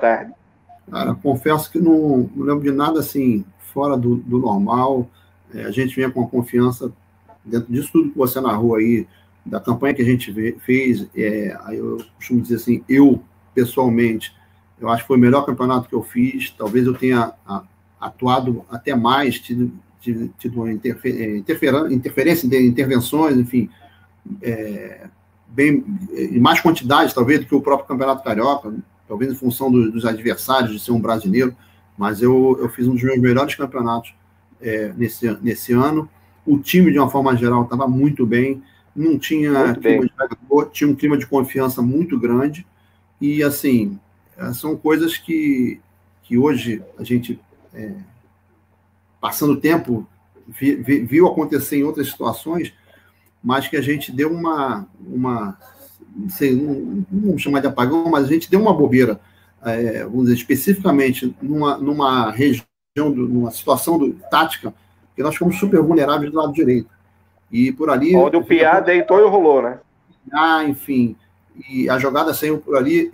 tarde. Cara, confesso que não lembro de nada assim, fora do normal. A gente vinha com a confiança dentro disso tudo que você narrou aí, da campanha que a gente fez. Aí eu costumo dizer assim, eu, pessoalmente, eu acho que foi o melhor campeonato que eu fiz. Talvez eu tenha atuado até mais, tido uma interferência de intervenções, enfim, em mais quantidade, talvez, do que o próprio Campeonato Carioca, talvez em função dos adversários, de ser um brasileiro, mas eu fiz um dos meus melhores campeonatos nesse ano. O time, de uma forma geral, estava muito bem, não tinha clima de jogador, tinha um clima de confiança muito grande, e, assim, são coisas que hoje a gente, passando o tempo, viu acontecer em outras situações, mas que a gente deu não sei, não vamos chamar de apagão, mas a gente deu uma bobeira, vamos dizer, especificamente numa região, numa situação tática, que nós ficamos super vulneráveis do lado direito. E por ali... Onde o Piá deitou e rolou, né? Enfim, e a jogada saiu por ali.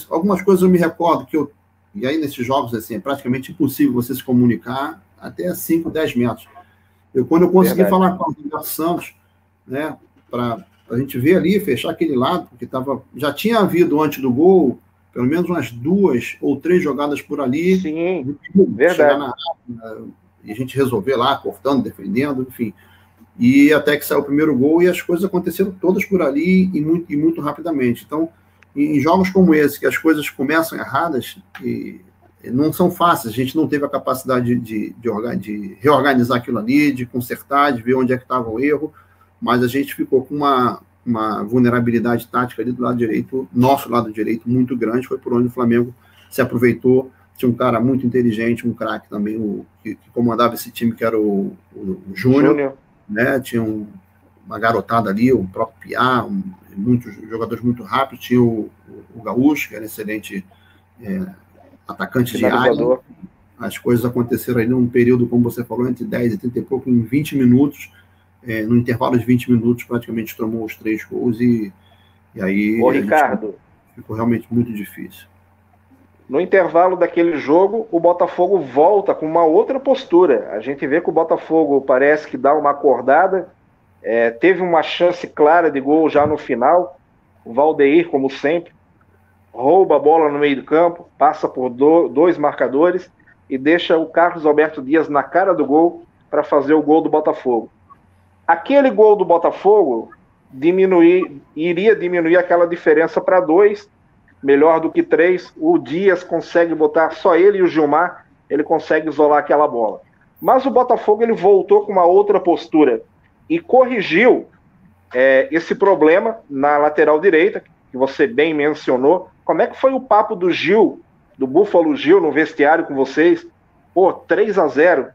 Algumas coisas eu me recordo, e aí nesses jogos assim, é praticamente impossível você se comunicar até 5, 10 metros. Quando eu consegui falar com o Roberto Santos, né, para a gente ver ali, fechar aquele lado, porque já tinha havido antes do gol, pelo menos umas 2 ou 3 jogadas por ali. Sim, verdade. E a gente resolver lá, cortando, defendendo, enfim. E até que saiu o primeiro gol e as coisas aconteceram todas por ali e muito rapidamente. Então, em jogos como esse, que as coisas começam erradas, e não são fáceis, a gente não teve a capacidade de reorganizar aquilo ali, de consertar, de ver onde é que estava o erro, mas a gente ficou com uma vulnerabilidade tática ali do lado direito, nosso lado direito, muito grande. Foi por onde o Flamengo se aproveitou. Tinha um cara muito inteligente, um craque também, que comandava esse time, que era o Júnior, né? Tinha uma garotada ali, o próprio Piá, muitos jogadores muito rápidos. Tinha o Gaúcho, que era excelente atacante de área. As coisas aconteceram aí num período, como você falou, entre 10 e 30 e pouco, em 20 minutos. No intervalo de 20 minutos, praticamente tomou os 3 gols e aí... Ricardo, ficou realmente muito difícil. No intervalo daquele jogo, o Botafogo volta com uma outra postura. A gente vê que o Botafogo parece que dá uma acordada, teve uma chance clara de gol já no final. O Valdeir, como sempre, rouba a bola no meio do campo, passa por 2 marcadores e deixa o Carlos Alberto Dias na cara do gol para fazer o gol do Botafogo. Aquele gol do Botafogo iria diminuir aquela diferença para 2, melhor do que 3. O Dias consegue botar, só ele e o Gilmar, ele consegue isolar aquela bola. Mas o Botafogo ele voltou com uma outra postura e corrigiu esse problema na lateral direita, que você bem mencionou. Como é que foi o papo do Gil, do Búfalo Gil, no vestiário com vocês? 3-0,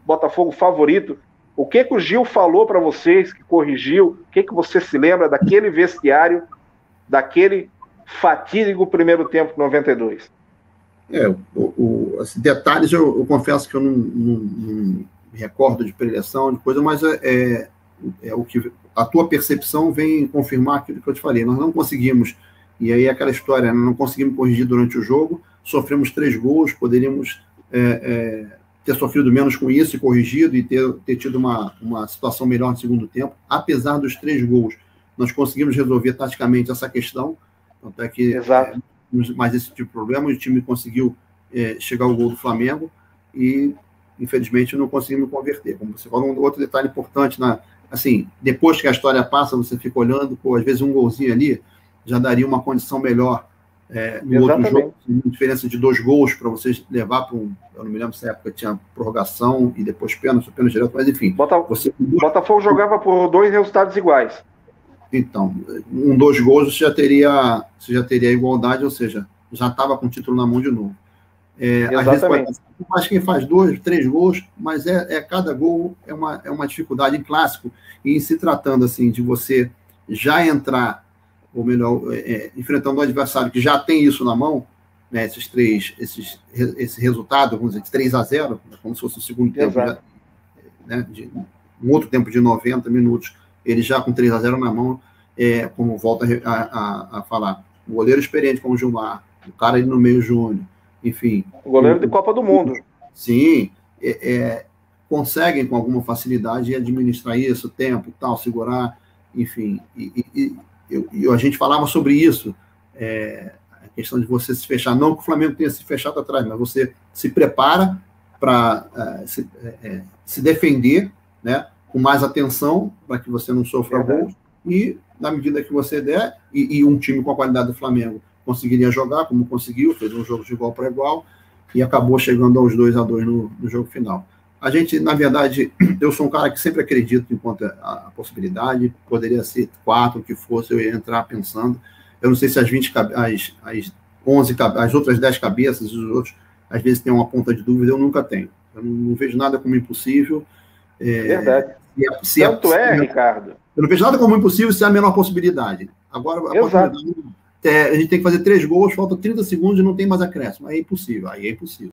Botafogo favorito. O que o Gil falou para vocês, que corrigiu? O que você se lembra daquele vestiário, daquele fatídico primeiro tempo de 92? Assim, detalhes eu confesso que eu não me recordo de preleção, de coisa, mas o que a tua percepção vem confirmar aquilo que eu te falei. Nós não conseguimos, e aí aquela história, não conseguimos corrigir durante o jogo, sofremos 3 gols, poderíamos ter sofrido menos com isso e corrigido e ter tido uma situação melhor no segundo tempo. Apesar dos 3 gols, nós conseguimos resolver taticamente essa questão, tanto é que mais esse tipo de problema, o time conseguiu chegar ao gol do Flamengo e, infelizmente, não conseguimos converter. Como você falou, outro detalhe importante, assim, depois que a história passa, você fica olhando, às vezes um golzinho ali já daria uma condição melhor no outro jogo, uma diferença de 2 gols para vocês levar para eu não me lembro se na época tinha prorrogação e depois pênalti direto, mas enfim. Botafogo jogava por 2 resultados iguais. Então, 2 gols você já teria igualdade, ou seja, já estava com o título na mão de novo. Às vezes mas quem faz 2, 3 gols, mas cada gol é uma dificuldade em clássico, e em se tratando assim de você já entrar, ou melhor, enfrentando um adversário que já tem isso na mão, né, esse resultado, vamos dizer, de 3-0, como se fosse o segundo tempo, um outro tempo de 90 minutos, ele já com 3-0 na mão, como volta a falar, um goleiro experiente como o Gilmar, o cara ali no meio júnior, enfim. O goleiro de Copa do Mundo. Sim, conseguem com alguma facilidade administrar isso, tempo e tal, segurar, enfim. A gente falava sobre isso, a questão de você se fechar, não que o Flamengo tenha se fechado atrás, mas você se prepara para se defender, né, com mais atenção, para que você não sofra gols, e na medida que você der, e um time com a qualidade do Flamengo conseguiria jogar, como conseguiu, fez um jogo de igual para igual, e acabou chegando aos 2-2 no jogo final. A gente, na verdade, eu sou um cara que sempre acredito enquanto a possibilidade, poderia ser 4, o que fosse, eu ia entrar pensando. Eu não sei se as outras 10 cabeças, os outros, às vezes tem uma ponta de dúvida, eu nunca tenho. Eu não vejo nada como impossível. Verdade. Ricardo. Eu não vejo nada como impossível se é a menor possibilidade. Agora, a gente tem que fazer 3 gols, falta 30 segundos e não tem mais acréscimo. Aí é impossível.